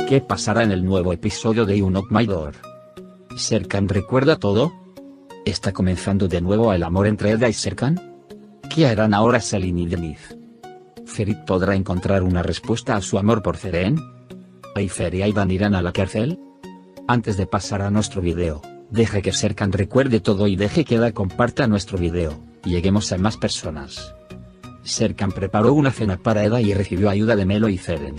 ¿Qué pasará en el nuevo episodio de You Knock My Door? ¿Serkan recuerda todo? ¿Está comenzando de nuevo el amor entre Eda y Serkan? ¿Qué harán ahora Selin y Denise? ¿Ferit podrá encontrar una respuesta a su amor por Zeren? ¿Aifer y Aidan irán a la cárcel? Antes de pasar a nuestro video, deje que Serkan recuerde todo y deje que Eda comparta nuestro video, lleguemos a más personas. Serkan preparó una cena para Eda y recibió ayuda de Melo y Zeren.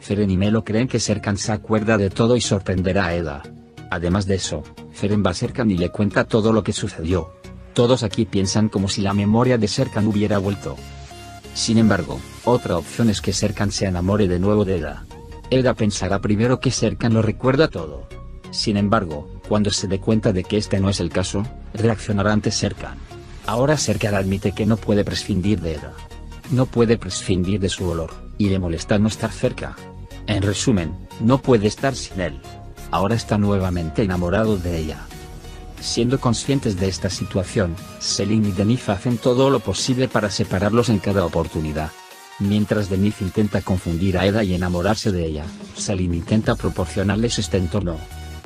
Zeren y Melo creen que Serkan se acuerda de todo y sorprenderá a Eda. Además de eso, Zeren va a Serkan y le cuenta todo lo que sucedió. Todos aquí piensan como si la memoria de Serkan hubiera vuelto. Sin embargo, otra opción es que Serkan se enamore de nuevo de Eda. Eda pensará primero que Serkan lo recuerda todo. Sin embargo, cuando se dé cuenta de que este no es el caso, reaccionará ante Serkan. Ahora Serkan admite que no puede prescindir de Eda. No puede prescindir de su olor, y le molesta no estar cerca. En resumen, no puede estar sin él. Ahora está nuevamente enamorado de ella. Siendo conscientes de esta situación, Selin y Denise hacen todo lo posible para separarlos en cada oportunidad. Mientras Denise intenta confundir a Eda y enamorarse de ella, Selin intenta proporcionarles este entorno.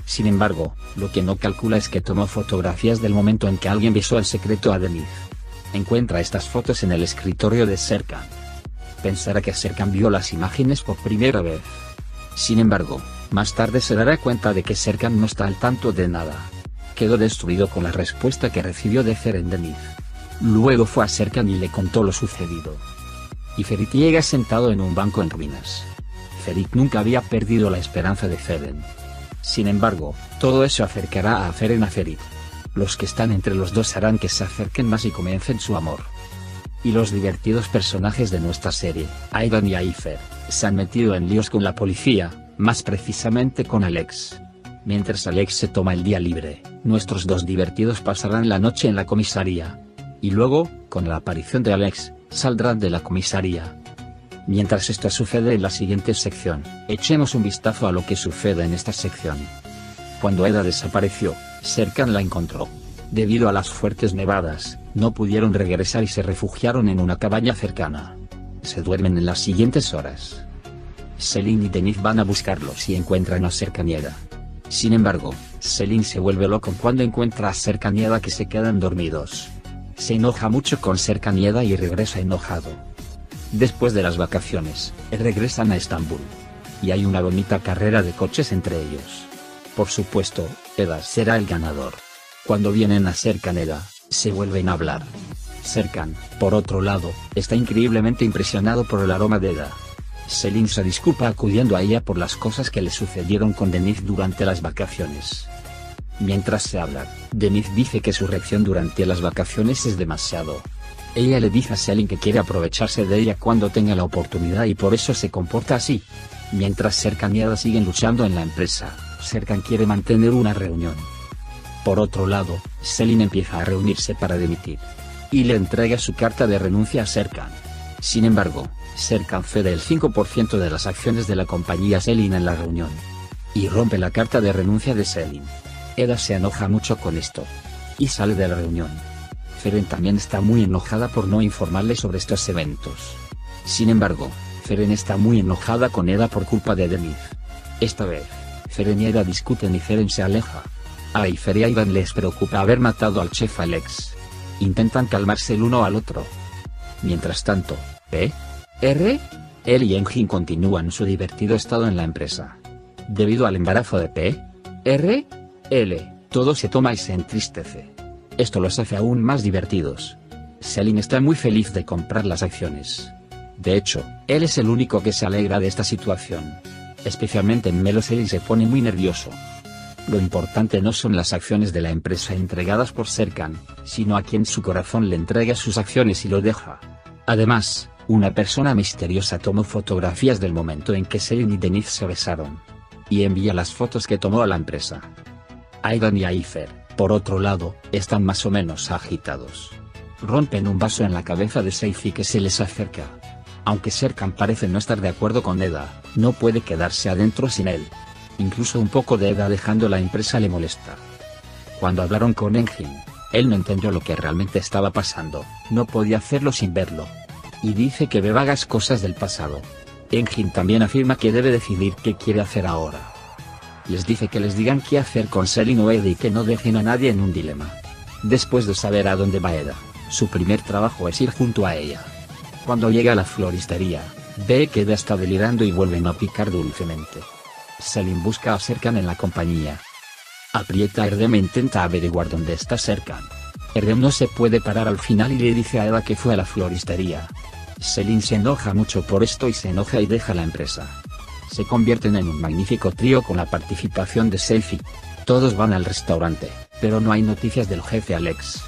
Sin embargo, lo que no calcula es que tomó fotografías del momento en que alguien besó en secreto a Denise. Encuentra estas fotos en el escritorio de Serkan. Pensará que Serkan vio las imágenes por primera vez. Sin embargo, más tarde se dará cuenta de que Serkan no está al tanto de nada. Quedó destruido con la respuesta que recibió de Zeren Denise. Luego fue a Serkan y le contó lo sucedido. Y Ferit llega sentado en un banco en ruinas. Ferit nunca había perdido la esperanza de Zeren. Sin embargo, todo eso acercará a Zeren a Ferit. Los que están entre los dos harán que se acerquen más y comiencen su amor. Y los divertidos personajes de nuestra serie, Aidan y Aifer, se han metido en líos con la policía, más precisamente con Alex. Mientras Alex se toma el día libre, nuestros dos divertidos pasarán la noche en la comisaría. Y luego, con la aparición de Alex, saldrán de la comisaría. Mientras esto sucede en la siguiente sección, echemos un vistazo a lo que sucede en esta sección. Cuando Eda desapareció, Serkan la encontró. Debido a las fuertes nevadas, no pudieron regresar y se refugiaron en una cabaña cercana. Se duermen en las siguientes horas. Selin y Denise van a buscarlos y encuentran a Serkan y Eda. Sin embargo, Selin se vuelve loco cuando encuentra a Serkan y Eda que se quedan dormidos. Se enoja mucho con Serkan y Eda y regresa enojado. Después de las vacaciones, regresan a Estambul. Y hay una bonita carrera de coches entre ellos. Por supuesto, Eda será el ganador. Cuando vienen a Serkan Eda, se vuelven a hablar. Serkan, por otro lado, está increíblemente impresionado por el aroma de Eda. Selin se disculpa acudiendo a ella por las cosas que le sucedieron con Denise durante las vacaciones. Mientras se hablan, Denise dice que su reacción durante las vacaciones es demasiado. Ella le dice a Selin que quiere aprovecharse de ella cuando tenga la oportunidad y por eso se comporta así. Mientras Serkan y Eda siguen luchando en la empresa, Serkan quiere mantener una reunión. Por otro lado, Selin empieza a reunirse para dimitir. Y le entrega su carta de renuncia a Serkan. Sin embargo, Serkan cede el 5% de las acciones de la compañía a Selin en la reunión. Y rompe la carta de renuncia de Selin. Eda se enoja mucho con esto. Y sale de la reunión. Zeren también está muy enojada por no informarle sobre estos eventos. Sin embargo, Zeren está muy enojada con Eda por culpa de Denise. Esta vez, Zeren y Eda discuten y Zeren se aleja. A Aifer y Aidan les preocupa haber matado al chef Alex. Intentan calmarse el uno al otro. Mientras tanto, él y Engin continúan su divertido estado en la empresa. Debido al embarazo de todo se toma y se entristece. Esto los hace aún más divertidos. Selin está muy feliz de comprar las acciones. De hecho, él es el único que se alegra de esta situación. Especialmente en Melo. Selin se pone muy nervioso. Lo importante no son las acciones de la empresa entregadas por Serkan, sino a quien su corazón le entrega sus acciones y lo deja. Además, una persona misteriosa tomó fotografías del momento en que Selin y Denise se besaron. Y envía las fotos que tomó a la empresa. Aidan y Aifer, por otro lado, están más o menos agitados. Rompen un vaso en la cabeza de Seifi que se les acerca. Aunque Serkan parece no estar de acuerdo con Eda, no puede quedarse adentro sin él. Incluso un poco de Eda dejando la empresa le molesta. Cuando hablaron con Engin, él no entendió lo que realmente estaba pasando, no podía hacerlo sin verlo. Y dice que ve vagas cosas del pasado. Engin también afirma que debe decidir qué quiere hacer ahora. Les dice que les digan qué hacer con Selin o Eda y que no dejen a nadie en un dilema. Después de saber a dónde va Eda, su primer trabajo es ir junto a ella. Cuando llega a la floristería, ve que Eda está delirando y vuelven a picar dulcemente. Selin busca a Serkan en la compañía. Aprieta a Erdem e intenta averiguar dónde está Serkan. Erdem no se puede parar al final y le dice a Eda que fue a la floristería. Selin se enoja mucho por esto y se enoja y deja la empresa. Se convierten en un magnífico trío con la participación de Seifi. Todos van al restaurante, pero no hay noticias del jefe Alex.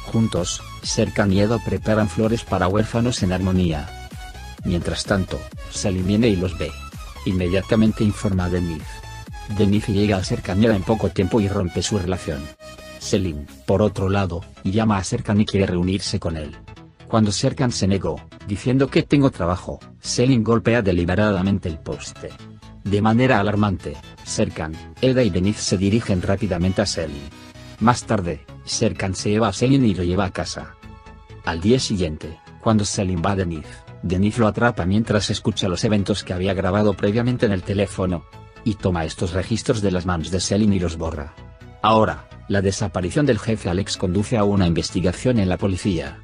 Juntos, Serkan y Eda preparan flores para huérfanos en armonía. Mientras tanto, Selin viene y los ve. Inmediatamente informa a Denif. Denif llega a Serkan y Eda en poco tiempo y rompe su relación. Selin, por otro lado, llama a Serkan y quiere reunirse con él. Cuando Serkan se negó, diciendo que tengo trabajo, Selin golpea deliberadamente el poste. De manera alarmante, Serkan, Eda y Denif se dirigen rápidamente a Selin. Más tarde, Serkan se lleva a Selin y lo lleva a casa. Al día siguiente, cuando Selin va a Denif, Denif lo atrapa mientras escucha los eventos que había grabado previamente en el teléfono. Y toma estos registros de las manos de Selin y los borra. Ahora, la desaparición del jefe Alex conduce a una investigación en la policía.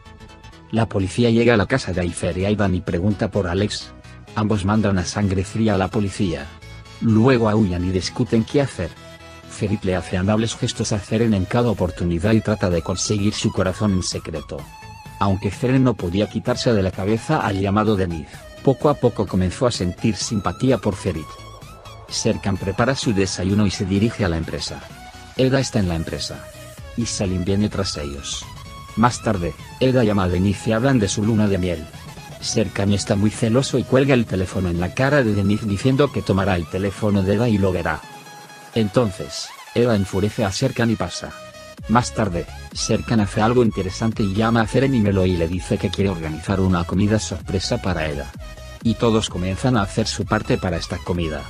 La policía llega a la casa de Aifer y Aidan y pregunta por Alex. Ambos mandan a sangre fría a la policía. Luego aúllan y discuten qué hacer. Ferit le hace amables gestos a Feren en cada oportunidad y trata de conseguir su corazón en secreto. Aunque Feren no podía quitarse de la cabeza al llamado de Nif, poco a poco comenzó a sentir simpatía por Ferit. Serkan prepara su desayuno y se dirige a la empresa. Eda está en la empresa. Y Selin viene tras ellos. Más tarde, Eda llama a Denif y hablan de su luna de miel. Serkan está muy celoso y cuelga el teléfono en la cara de Denif diciendo que tomará el teléfono de Eda y lo verá. Entonces, Eda enfurece a Serkan y pasa. Más tarde, Serkan hace algo interesante y llama a Feren y Melo y le dice que quiere organizar una comida sorpresa para Eda. Y todos comienzan a hacer su parte para esta comida.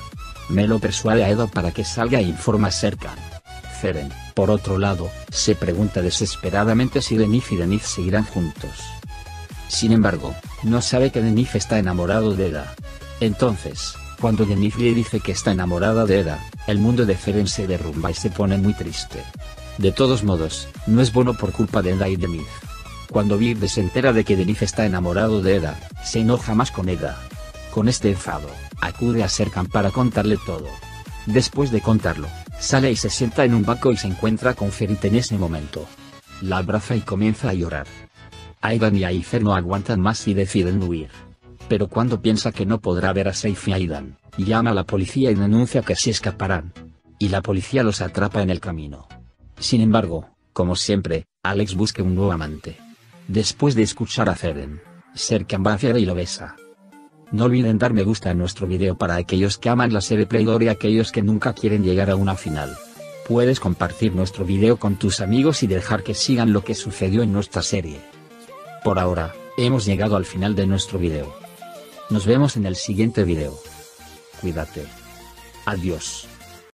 Melo persuade a Eda para que salga e informa a Serkan. Feren, por otro lado, se pregunta desesperadamente si Denif y Denif seguirán juntos. Sin embargo, no sabe que Denif está enamorado de Eda. Entonces, cuando Denif le dice que está enamorada de Eda, el mundo de Feren se derrumba y se pone muy triste. De todos modos, no es bueno por culpa de Eda y Denif. Cuando Birde se entera de que Denif está enamorado de Eda, se enoja más con Eda. Con este enfado, acude a Serkan para contarle todo. Después de contarlo, sale y se sienta en un banco y se encuentra con Ferit en ese momento. La abraza y comienza a llorar. Aidan y Aifer no aguantan más y deciden huir. Pero cuando piensa que no podrá ver a Seif y Aidan, llama a la policía y denuncia que sí escaparán. Y la policía los atrapa en el camino. Sin embargo, como siempre, Alex busca un nuevo amante. Después de escuchar a Feren, Serkan va hacia él y lo besa. No olviden dar me gusta a nuestro video para aquellos que aman la serie Playdor y aquellos que nunca quieren llegar a una final. Puedes compartir nuestro video con tus amigos y dejar que sigan lo que sucedió en nuestra serie. Por ahora, hemos llegado al final de nuestro video. Nos vemos en el siguiente video. Cuídate. Adiós.